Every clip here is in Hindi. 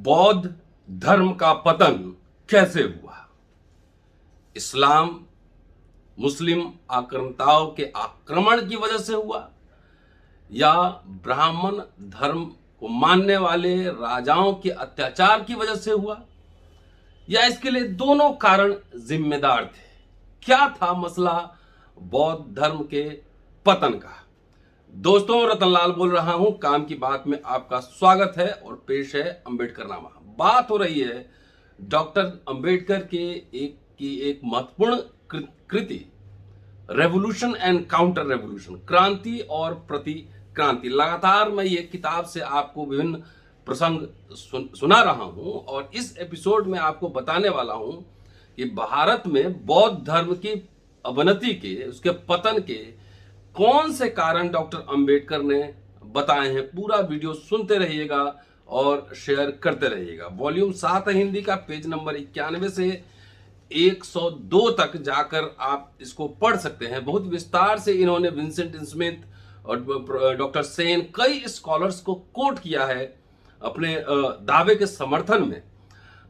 बौद्ध धर्म का पतन कैसे हुआ? इस्लाम मुस्लिम आक्रांताओं के आक्रमण की वजह से हुआ या ब्राह्मण धर्म को मानने वाले राजाओं के अत्याचार की वजह से हुआ, या इसके लिए दोनों कारण जिम्मेदार थे? क्या था मसला बौद्ध धर्म के पतन का? दोस्तों, रतनलाल बोल रहा हूं। काम की बात में आपका स्वागत है और पेश है अंबेडकरनामा। बात हो रही है डॉक्टर अंबेडकर के एक महत्वपूर्ण कृति रेवोल्यूशन एंड काउंटर रेवोल्यूशन, क्रांति और प्रति क्रांति। लगातार मैं ये किताब से आपको विभिन्न प्रसंग सुना रहा हूं और इस एपिसोड में आपको बताने वाला हूं कि भारत में बौद्ध धर्म की अवनति के, उसके पतन के कौन से कारण डॉक्टर अंबेडकर ने बताए हैं। पूरा वीडियो सुनते रहिएगा और शेयर करते रहिएगा। वॉल्यूम 7 है हिंदी का, पेज नंबर 91 से 102 तक जाकर आप इसको पढ़ सकते हैं। बहुत विस्तार से इन्होंने विंसेंट स्मिथ और डॉक्टर सेन, कई स्कॉलर्स को कोट किया है अपने दावे के समर्थन में।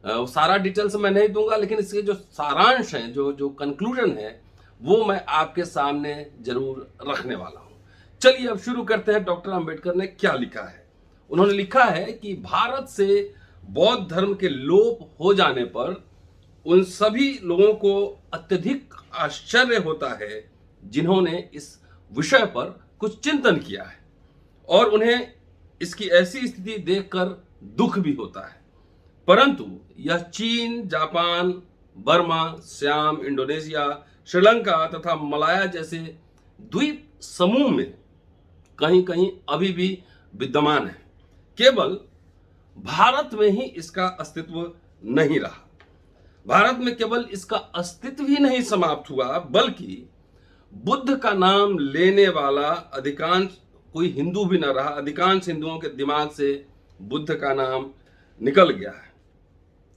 सारा डिटेल्स मैं नहीं दूंगा, लेकिन इसके जो सारांश हैं, जो कंक्लूजन है, वो मैं आपके सामने जरूर रखने वाला हूं। चलिए अब शुरू करते हैं। डॉक्टर अंबेडकर ने क्या लिखा है? उन्होंने लिखा है कि भारत से बौद्ध धर्म के लोप हो जाने पर उन सभी लोगों को अत्यधिक आश्चर्य होता है जिन्होंने इस विषय पर कुछ चिंतन किया है, और उन्हें इसकी ऐसी स्थिति देखकर दुख भी होता है। परंतु यह चीन, Japan, Burma, Shyam, Indonesia, Sri Lanka तथा मलाया जैसे द्वीप समूह में कहीं कहीं अभी भी विद्यमान है। केवल भारत में ही इसका अस्तित्व नहीं रहा। भारत में केवल इसका अस्तित्व ही नहीं समाप्त हुआ, बल्कि बुद्ध का नाम लेने वाला अधिकांश कोई हिंदू भी न रहा। अधिकांश हिंदुओं के दिमाग से बुद्ध का नाम निकल गया है।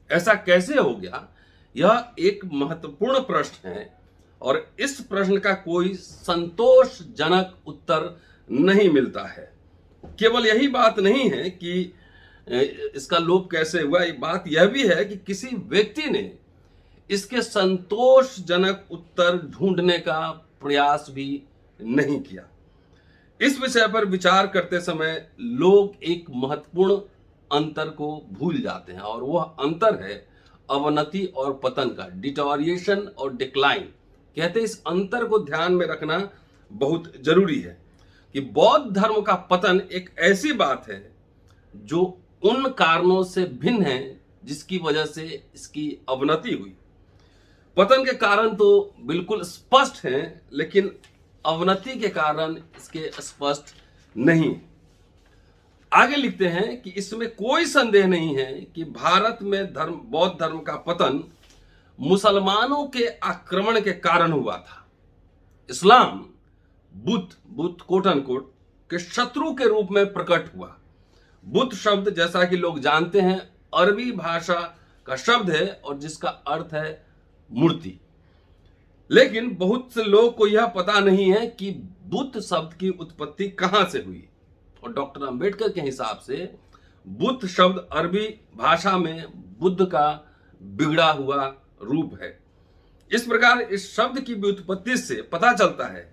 ऐसा कैसे हो गया? यह एक महत्वपूर्ण प्रश्न है और इस प्रश्न का कोई संतोषजनक उत्तर नहीं मिलता है। केवल यही बात नहीं है कि इसका लोप कैसे हुआ, एक बात यह भी है कि किसी व्यक्ति ने इसके संतोषजनक उत्तर ढूंढने का प्रयास भी नहीं किया। इस विषय पर विचार करते समय लोग एक महत्वपूर्ण अंतर को भूल जाते हैं, और वह अंतर है अवनति और पतन का, डिटोरिएशन और डिक्लाइन। कहते हैं इस अंतर को ध्यान में रखना बहुत जरूरी है कि बौद्ध धर्म का पतन एक ऐसी बात है जो उन कारणों से भिन्न है जिसकी वजह से इसकी अवनति हुई। पतन के कारण तो बिल्कुल स्पष्ट हैं, लेकिन अवनति के कारण इसके स्पष्ट नहीं। आगे लिखते हैं कि इसमें कोई संदेह नहीं है कि भारत में बौद्ध धर्म का पतन मुसलमानों के आक्रमण के कारण हुआ था। इस्लाम बुद्ध कोट अनकोट के शत्रु के रूप में प्रकट हुआ। बुद्ध शब्द, जैसा कि लोग जानते हैं, अरबी भाषा का शब्द है और जिसका अर्थ है मूर्ति। लेकिन बहुत से लोग को यह पता नहीं है कि बुद्ध शब्द की उत्पत्ति कहां से हुई। और डॉक्टर अंबेडकर के हिसाब से बुद्ध शब्द अरबी भाषा में बुद्ध का बिगड़ा हुआ रूप है। इस प्रकार इस शब्द की व्युत्पत्ति से पता चलता है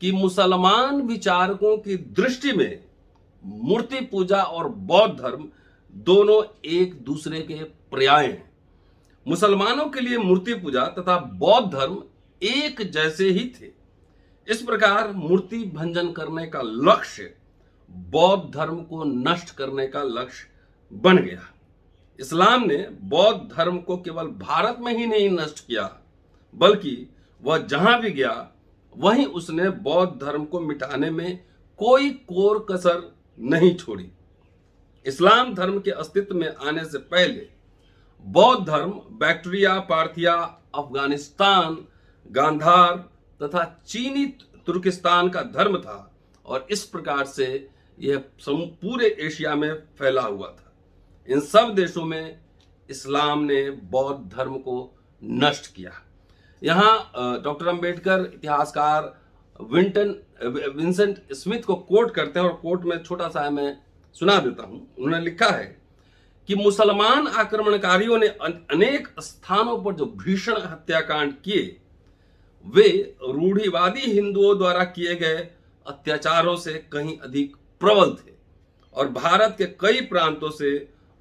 कि मुसलमान विचारकों की दृष्टि में मूर्ति पूजा और बौद्ध धर्म दोनों एक दूसरे के पर्याय हैं। मुसलमानों के लिए मूर्ति पूजा तथा बौद्ध धर्म एक जैसे ही थे। इस प्रकार मूर्ति भंजन करने का लक्ष्य बौद्ध धर्म को नष्ट करने का लक्ष्य बन गया। इस्लाम ने बौद्ध धर्म को केवल भारत में ही नहीं नष्ट किया, बल्कि वह जहां भी गया वहीं उसने बौद्ध धर्म को मिटाने में कोई कोर कसर नहीं छोड़ी। इस्लाम धर्म के अस्तित्व में आने से पहले बौद्ध धर्म बैक्ट्रिया, पार्थिया, अफगानिस्तान, गांधार तथा चीनी तुर्किस्तान का धर्म था, और इस प्रकार से यह पूरे एशिया में फैला हुआ था। इन सब देशों में इस्लाम ने बौद्ध धर्म को नष्ट किया। यहाँ डॉक्टर अंबेडकर इतिहासकार विंसेंट स्मिथ को कोट करते हैं, और कोट में छोटा सा मैं सुना देता हूं। उन्होंने लिखा है कि मुसलमान आक्रमणकारियों ने अनेक स्थानों पर जो भीषण हत्याकांड किए वे रूढ़िवादी हिंदुओं द्वारा किए गए अत्याचारों से कहीं अधिक प्रबल थे और भारत के कई प्रांतों से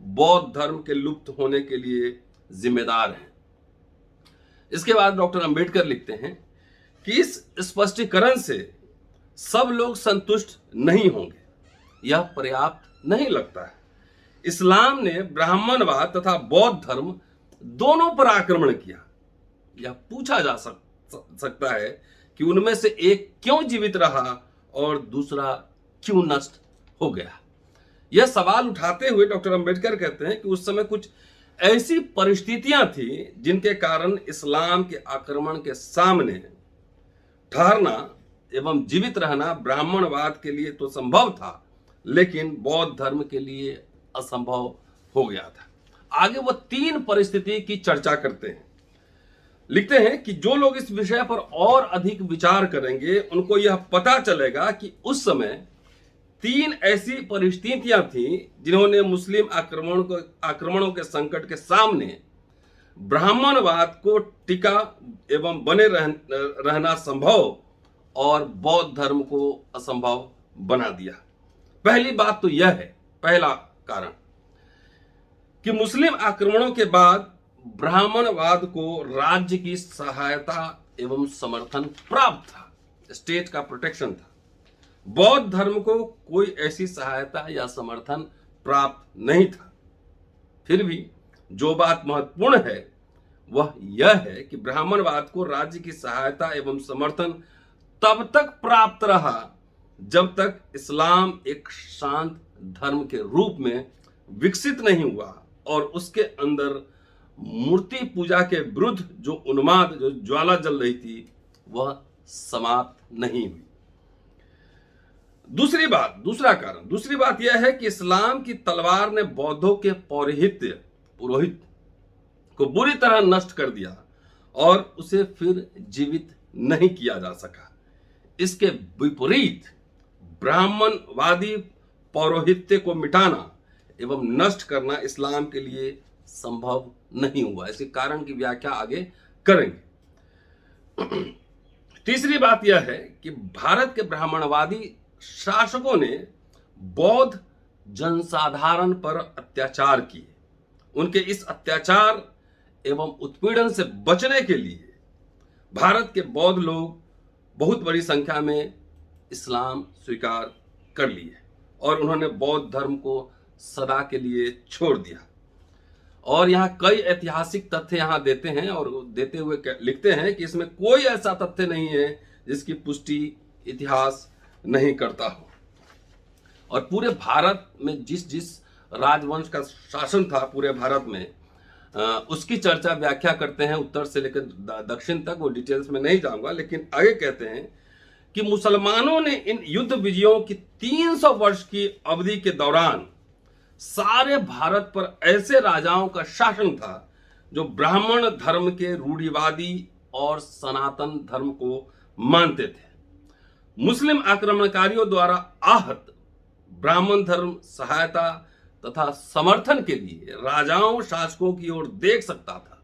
बौद्ध धर्म के लुप्त होने के लिए जिम्मेदार हैं। इसके बाद डॉक्टर अंबेडकर लिखते हैं कि इस स्पष्टीकरण से सब लोग संतुष्ट नहीं होंगे, यह पर्याप्त नहीं लगता है। इस्लाम ने ब्राह्मणवाद तथा बौद्ध धर्म दोनों पर आक्रमण किया। यह पूछा जा सकता है कि उनमें से एक क्यों जीवित रहा और दूसरा क्यों नष्ट हो गया। यह सवाल उठाते हुए डॉक्टर अंबेडकर कहते हैं कि उस समय कुछ ऐसी परिस्थितियां थी जिनके कारण इस्लाम के आक्रमण के सामने ठहरना एवं जीवित रहना ब्राह्मणवाद के लिए तो संभव था, लेकिन बौद्ध धर्म के लिए असंभव हो गया था। आगे वो 3 परिस्थिति की चर्चा करते हैं। लिखते हैं कि जो लोग इस विषय पर और अधिक विचार करेंगे उनको यह पता चलेगा कि उस समय 3 ऐसी परिस्थितियां थीं जिन्होंने मुस्लिम आक्रमणों के संकट के सामने ब्राह्मणवाद को टिका एवं बने रहना संभव और बौद्ध धर्म को असंभव बना दिया। पहली बात तो यह है, पहला कारण कि मुस्लिम आक्रमणों के बाद ब्राह्मणवाद को राज्य की सहायता एवं समर्थन प्राप्त था, स्टेट का प्रोटेक्शन था। बौद्ध धर्म को कोई ऐसी सहायता या समर्थन प्राप्त नहीं था। फिर भी जो बात महत्वपूर्ण है वह यह है कि ब्राह्मणवाद को राज्य की सहायता एवं समर्थन तब तक प्राप्त रहा जब तक इस्लाम एक शांत धर्म के रूप में विकसित नहीं हुआ और उसके अंदर मूर्ति पूजा के विरुद्ध जो उन्माद, जो ज्वाला जल रही थी, वह समाप्त नहीं हुई। दूसरी बात यह है कि इस्लाम की तलवार ने बौद्धों के पुरोहित को बुरी तरह नष्ट कर दिया और उसे फिर जीवित नहीं किया जा सका। इसके विपरीत ब्राह्मणवादी पौरोहित्य को मिटाना एवं नष्ट करना इस्लाम के लिए संभव नहीं हुआ। इसके कारण की व्याख्या आगे करेंगे। तीसरी बात यह है कि भारत के ब्राह्मणवादी शासकों ने बौद्ध जनसाधारण पर अत्याचार किए। उनके इस अत्याचार एवं उत्पीड़न से बचने के लिए भारत के बौद्ध लोग बहुत बड़ी संख्या में इस्लाम स्वीकार कर लिए और उन्होंने बौद्ध धर्म को सदा के लिए छोड़ दिया। और यहाँ कई ऐतिहासिक तथ्य यहाँ देते हैं और देते हुए लिखते हैं कि इसमें कोई ऐसा तथ्य नहीं है जिसकी पुष्टि इतिहास नहीं करता हो। और पूरे भारत में जिस राजवंश का शासन था पूरे भारत में, उसकी चर्चा व्याख्या करते हैं उत्तर से लेकर दक्षिण तक। वो डिटेल्स में नहीं जाऊंगा, लेकिन आगे कहते हैं कि मुसलमानों ने इन युद्ध विजयों की 300 वर्ष की अवधि के दौरान सारे भारत पर ऐसे राजाओं का शासन था जो ब्राह्मण धर्म के रूढ़िवादी और सनातन धर्म को मानते थे। मुस्लिम आक्रमणकारियों द्वारा आहत ब्राह्मण धर्म सहायता तथा समर्थन के लिए राजाओं शासकों की ओर देख सकता था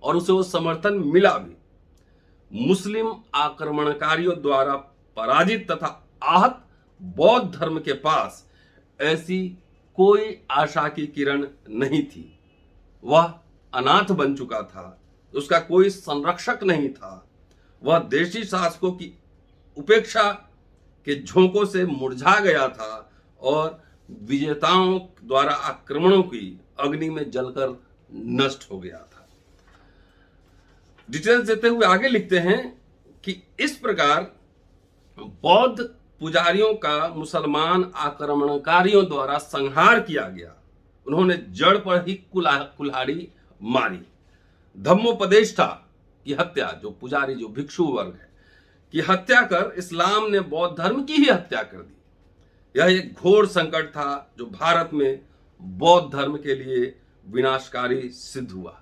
और उसे वो समर्थन मिला भी। मुस्लिम आक्रमणकारियों द्वारा पराजित तथा आहत बौद्ध धर्म के पास ऐसी कोई आशा की किरण नहीं थी। वह अनाथ बन चुका था, उसका कोई संरक्षक नहीं था। वह देशी शासकों की उपेक्षा के झोंकों से मुरझा गया था और विजेताओं द्वारा आक्रमणों की अग्नि में जलकर नष्ट हो गया था। डिटेल्स देते हुए आगे लिखते हैं कि इस प्रकार बौद्ध पुजारियों का मुसलमान आक्रमणकारियों द्वारा संहार किया गया। उन्होंने जड़ पर ही कुल्हाड़ी मारी। धम्मोपदेष्टा की हत्या, जो पुजारी, जो भिक्षु वर्ग है, की हत्या कर इस्लाम ने बौद्ध धर्म की ही हत्या कर दी। यह एक घोर संकट था जो भारत में बौद्ध धर्म के लिए विनाशकारी सिद्ध हुआ।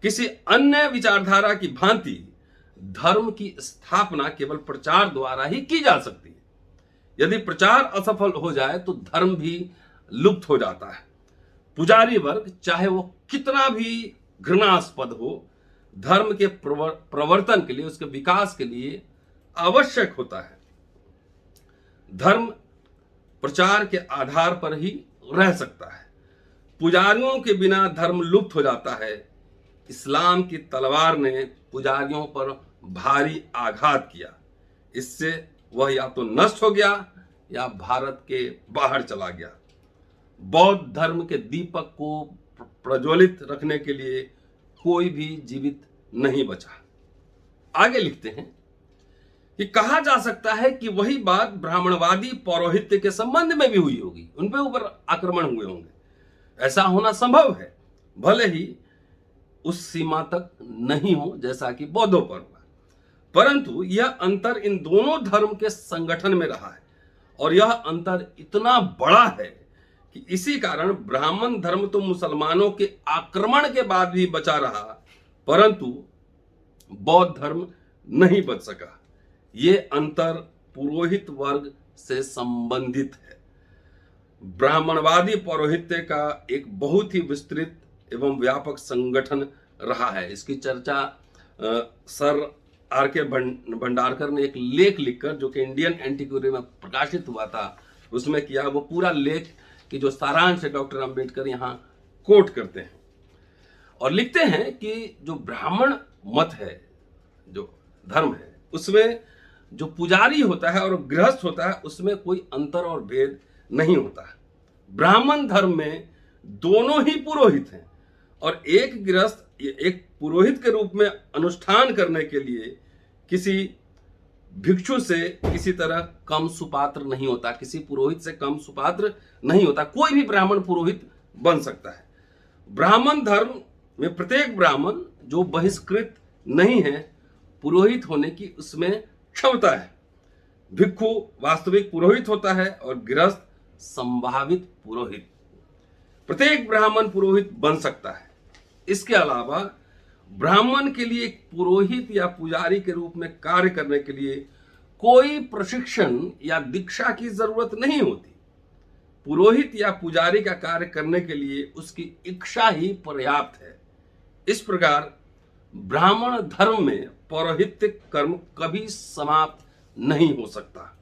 किसी अन्य विचारधारा की भांति धर्म की स्थापना केवल प्रचार द्वारा ही की जा सकती है। यदि प्रचार असफल हो जाए तो धर्म भी लुप्त हो जाता है। पुजारी वर्ग चाहे वो कितना भी घृणास्पद हो, धर्म के प्रवर्तन के लिए, उसके विकास के लिए आवश्यक होता है। धर्म प्रचार के आधार पर ही रह सकता है। पुजारियों के बिना धर्म लुप्त हो जाता है। इस्लाम की तलवार ने पुजारियों पर भारी आघात किया। इससे वह या तो नष्ट हो गया या भारत के बाहर चला गया। बौद्ध धर्म के दीपक को प्रज्वलित रखने के लिए कोई भी जीवित नहीं बचा। आगे लिखते हैं कि कहा जा सकता है कि वही बात ब्राह्मणवादी पौरोहित्य के संबंध में भी हुई होगी, उन पे ऊपर आक्रमण हुए होंगे। ऐसा होना संभव है, भले ही उस सीमा तक नहीं हो जैसा कि बौद्धों पर हुआ, परंतु यह अंतर इन दोनों धर्म के संगठन में रहा है और यह अंतर इतना बड़ा है कि इसी कारण ब्राह्मण धर्म तो मुसलमानों के आक्रमण के बाद भी बचा रहा, परंतु बौद्ध धर्म नहीं बच सका। ये अंतर पुरोहित वर्ग से संबंधित है। ब्राह्मणवादी पौरोहित्य का एक बहुत ही विस्तृत एवं व्यापक संगठन रहा है। इसकी चर्चा सर आर.के. भंडारकर ने एक लेख लिखकर, जो कि इंडियन एंटीक्वेरी में प्रकाशित हुआ था, उसमें किया। वो पूरा लेख की जो सारांश है डॉक्टर अंबेडकर यहाँ कोट करते हैं और लिखते हैं कि जो ब्राह्मण मत है, जो धर्म है, उसमें जो पुजारी होता है और गृहस्थ होता है, उसमें कोई अंतर और भेद नहीं होता है। ब्राह्मण धर्म में दोनों ही पुरोहित हैं और एक गृहस्थ एक पुरोहित के रूप में अनुष्ठान करने के लिए किसी भिक्षु से किसी तरह कम सुपात्र नहीं होता, किसी पुरोहित से कम सुपात्र नहीं होता। कोई भी ब्राह्मण पुरोहित बन सकता है। ब्राह्मण धर्म में प्रत्येक ब्राह्मण जो बहिष्कृत नहीं है पुरोहित होने की, उसमें क्षमता है। भिक्षु वास्तविक पुरोहित होता है और गृहस्थ संभावित पुरोहित। प्रत्येक ब्राह्मण पुरोहित बन सकता है। इसके अलावा ब्राह्मण के लिए एक पुरोहित या पुजारी के रूप में कार्य करने के लिए कोई प्रशिक्षण या दीक्षा की जरूरत नहीं होती। पुरोहित या पुजारी का कार्य करने के लिए उसकी इच्छा ही पर्याप्त है। इस प्रकार ब्राह्मण धर्म में पौरोहित्यिक कर्म कभी समाप्त नहीं हो सकता।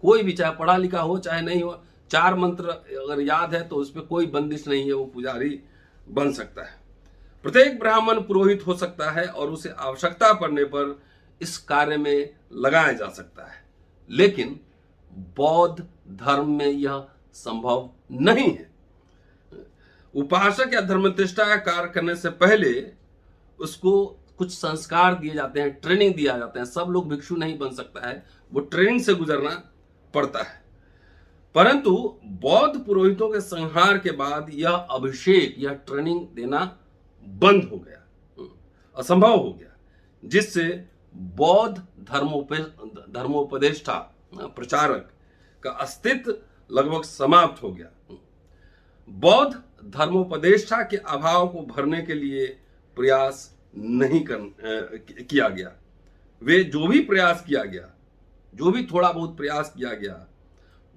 कोई भी, चाहे पढ़ा लिखा हो चाहे नहीं हो, 4 मंत्र अगर याद है तो उस पर कोई बंदिश नहीं है, वो पुजारी बन सकता है। प्रत्येक ब्राह्मण पुरोहित हो सकता है और उसे आवश्यकता पड़ने पर इस कार्य में लगाया जा सकता है, लेकिन बौद्ध धर्म में यह संभव नहीं है। उपासक या धर्मनिष्ठा का कार्य करने से पहले उसको कुछ संस्कार दिए जाते हैं, ट्रेनिंग दिया जाता है। सब लोग भिक्षु नहीं बन सकता है, वो ट्रेनिंग से गुजरना पड़ता है। परंतु बौद्ध पुरोहितों के संहार के बाद यह अभिषेक, यह ट्रेनिंग देना बंद हो गया, असंभव हो गया, जिससे बौद्ध धर्मोपदेष्टा प्रचारक का अस्तित्व लगभग समाप्त हो गया। बौद्ध धर्मोपदेष्टा के अभाव को भरने के लिए प्रयास नहीं किया गया। वे जो भी प्रयास किया गया, जो भी थोड़ा बहुत प्रयास किया गया,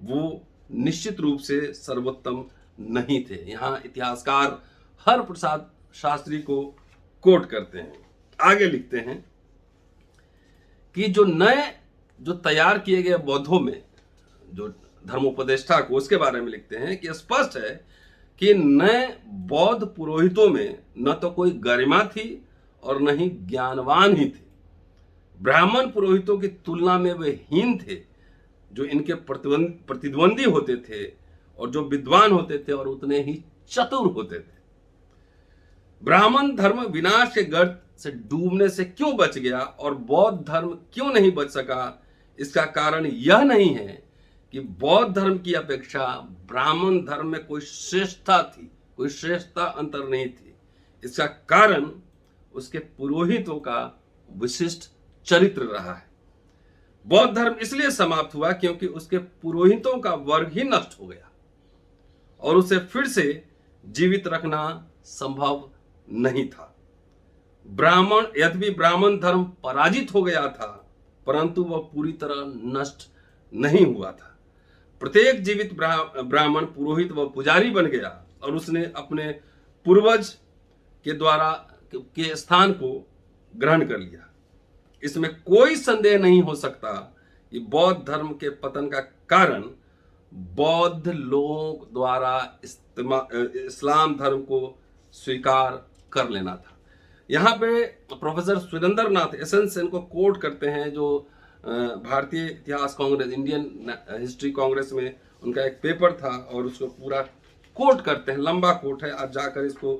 वो निश्चित रूप से सर्वोत्तम नहीं थे। यहाँ इतिहासकार हर प्रसाद शास्त्री को कोट करते हैं। आगे लिखते हैं कि जो तैयार किए गए बौद्धों में जो धर्मोपदेष्टा को, उसके बारे में लिखते हैं कि स्पष्ट है कि नए बौद्ध पुरोहितों में न तो कोई गरिमा थी और न ही ज्ञानवान ही थे। ब्राह्मण पुरोहितों की तुलना में वे हीन थे, जो इनके प्रतिद्वंदी होते थे और जो विद्वान होते थे और उतने ही चतुर होते थे। ब्राह्मण धर्म विनाश के गर्त से डूबने से क्यों बच गया और बौद्ध धर्म क्यों नहीं बच सका, इसका कारण यह नहीं है कि बौद्ध धर्म की अपेक्षा ब्राह्मण धर्म में कोई श्रेष्ठता थी, कोई श्रेष्ठता अंतर नहीं थी। इसका कारण उसके पुरोहितों का विशिष्ट चरित्र रहा है। बौद्ध धर्म इसलिए समाप्त हुआ क्योंकि उसके पुरोहितों का वर्ग ही नष्ट हो गया और उसे फिर से जीवित रखना संभव नहीं था। यद्यपि ब्राह्मण धर्म पराजित हो गया था, परंतु वह पूरी तरह नष्ट नहीं हुआ था। प्रत्येक जीवित ब्राह्मण पुरोहित व पुजारी बन गया और उसने अपने पूर्वज के द्वारा के स्थान को ग्रहण कर लिया। इसमें कोई संदेह नहीं हो सकता कि बौद्ध धर्म के पतन का कारण बौद्ध लोगों द्वारा इस्लाम धर्म को स्वीकार कर लेना था। यहाँ पे प्रोफेसर सुरेंद्र नाथ एसेंस इनको कोट करते हैं, जो भारतीय इतिहास कांग्रेस, इंडियन हिस्ट्री कांग्रेस में उनका एक पेपर था और उसको पूरा कोट करते हैं। लंबा कोट है, आप जाकर इसको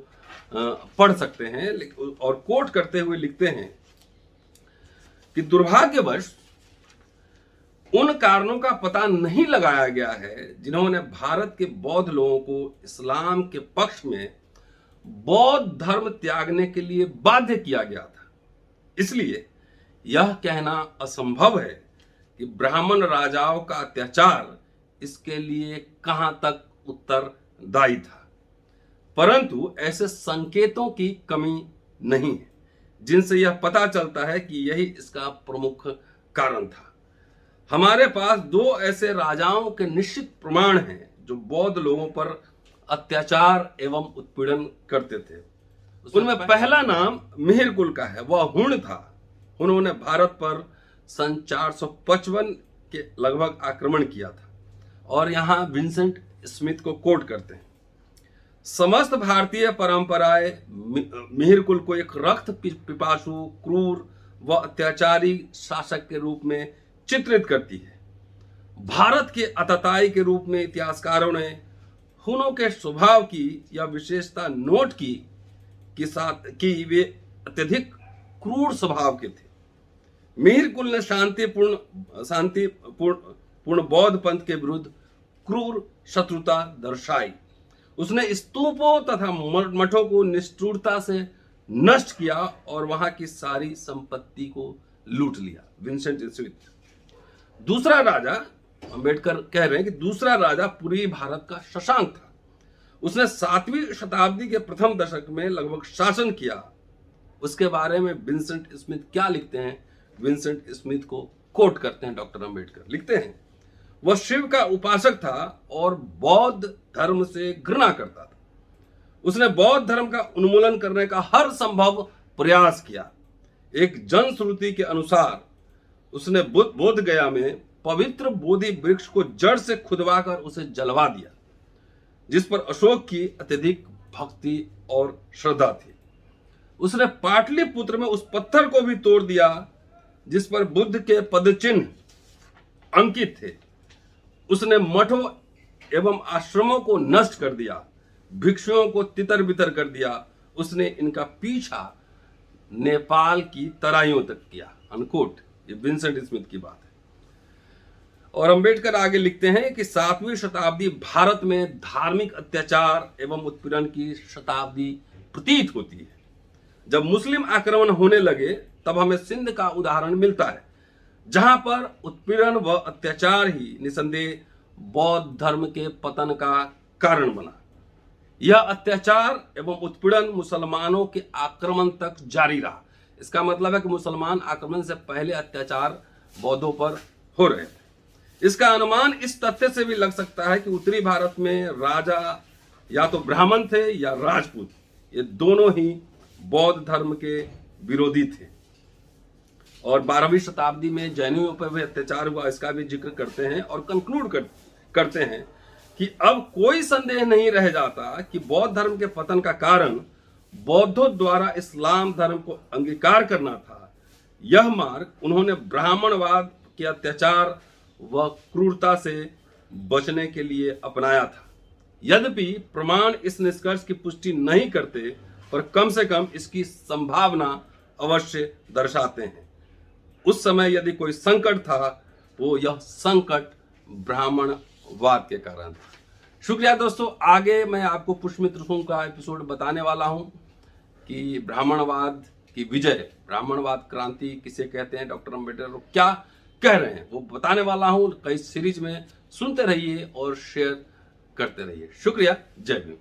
पढ़ सकते हैं। और कोट करते हुए लिखते हैं कि दुर्भाग्यवश उन कारणों का पता नहीं लगाया गया है जिन्होंने भारत के बौद्ध लोगों को इस्लाम के पक्ष में बौद्ध धर्म त्यागने के लिए बाध्य किया गया था। इसलिए यह कहना असंभव है कि ब्राह्मण राजाओं का अत्याचार इसके लिए कहां तक उत्तरदायी था, परंतु ऐसे संकेतों की कमी नहीं है जिनसे यह पता चलता है कि यही इसका प्रमुख कारण था। हमारे पास दो ऐसे राजाओं के निश्चित प्रमाण हैं जो बौद्ध लोगों पर अत्याचार एवं उत्पीड़न करते थे। उनमें पहला नाम मिहिर कुल का है, वह हुण था। उन्होंने भारत पर सन 455 के लगभग आक्रमण किया था। और यहाँ विंसेंट स्मिथ को कोट करते हैं, समस्त भारतीय परंपराएं मिहिर कुल को एक रक्त पिपासु, क्रूर व अत्याचारी शासक के रूप में चित्रित करती है। भारत के आतताई के रूप में इतिहासकारों ने हुनों के स्वभाव की यह विशेषता नोट की वे अत्यधिक क्रूर स्वभाव के थे। मिहिर कुल ने शांतिपूर्ण बौद्ध पंथ के विरुद्ध क्रूर शत्रुता दर्शाई। उसने स्तूपों तथा मठों को निष्ठुरता से नष्ट किया और वहां की सारी संपत्ति को लूट लिया। Vincent Smith. दूसरा राजा, अंबेडकर कह रहे हैं कि दूसरा राजा पूर्वी भारत का शशांक था। उसने 7वीं शताब्दी के प्रथम दशक में लगभग शासन किया। उसके बारे में विंसेंट स्मिथ क्या लिखते हैं? विंसेंट स्मिथ को कोट करते हैं डॉक्टर अंबेडकर, लिखते हैं, वह शिव का उपासक था और बौद्ध धर्म से घृणा करता था। उसने बौद्ध धर्म का उन्मूलन करने का हर संभव प्रयास किया। एक जनश्रुति के अनुसार उसने बोध गया में पवित्र बोधि वृक्ष को जड़ से खुदवाकर उसे जलवा दिया, जिस पर अशोक की अत्यधिक भक्ति और श्रद्धा थी। उसने पाटलिपुत्र में उस पत्थर को भी तोड़ दिया जिस पर बुद्ध के पदचिन्ह अंकित थे। उसने मठों एवं आश्रमों को नष्ट कर दिया, भिक्षुओं को तितर बितर कर दिया। उसने इनका पीछा नेपाल की तराइयों तक किया। अनकोट। ये विंसेंट स्मिथ की बात है। और अंबेडकर आगे लिखते हैं कि 7वीं शताब्दी भारत में धार्मिक अत्याचार एवं उत्पीड़न की शताब्दी प्रतीत होती है। जब मुस्लिम आक्रमण होने लगे तब हमें सिंध का उदाहरण मिलता है, जहां पर उत्पीड़न व अत्याचार ही निसंदेह बौद्ध धर्म के पतन का कारण बना। यह अत्याचार एवं उत्पीड़न मुसलमानों के आक्रमण तक जारी रहा। इसका मतलब है कि मुसलमान आक्रमण से पहले अत्याचार बौद्धों पर हो रहे थे। इसका अनुमान इस तथ्य से भी लग सकता है कि उत्तरी भारत में राजा या तो ब्राह्मण थे या राजपूत, ये दोनों ही बौद्ध धर्म के विरोधी थे। और 12वीं शताब्दी में जैनियों पर भी अत्याचार हुआ, इसका भी जिक्र करते हैं और कंक्लूड करते हैं कि अब कोई संदेह नहीं रह जाता कि बौद्ध धर्म के पतन का कारण बौद्धों द्वारा इस्लाम धर्म को अंगीकार करना था। यह मार्ग उन्होंने ब्राह्मणवाद के अत्याचार व क्रूरता से बचने के लिए अपनाया था। यद्यपि प्रमाण इस निष्कर्ष की पुष्टि नहीं करते, पर कम से कम इसकी संभावना अवश्य दर्शाते हैं। उस समय यदि कोई संकट था, वो यह संकट ब्राह्मणवाद के कारण था। शुक्रिया दोस्तों। आगे मैं आपको पुष्यमित्र सूक्त का एपिसोड बताने वाला हूं कि ब्राह्मणवाद की विजय, ब्राह्मणवाद क्रांति किसे कहते हैं, डॉक्टर अंबेडकर क्या कह रहे हैं, वो बताने वाला हूं। कई सीरीज में सुनते रहिए और शेयर करते रहिए। शुक्रिया। जय भीम।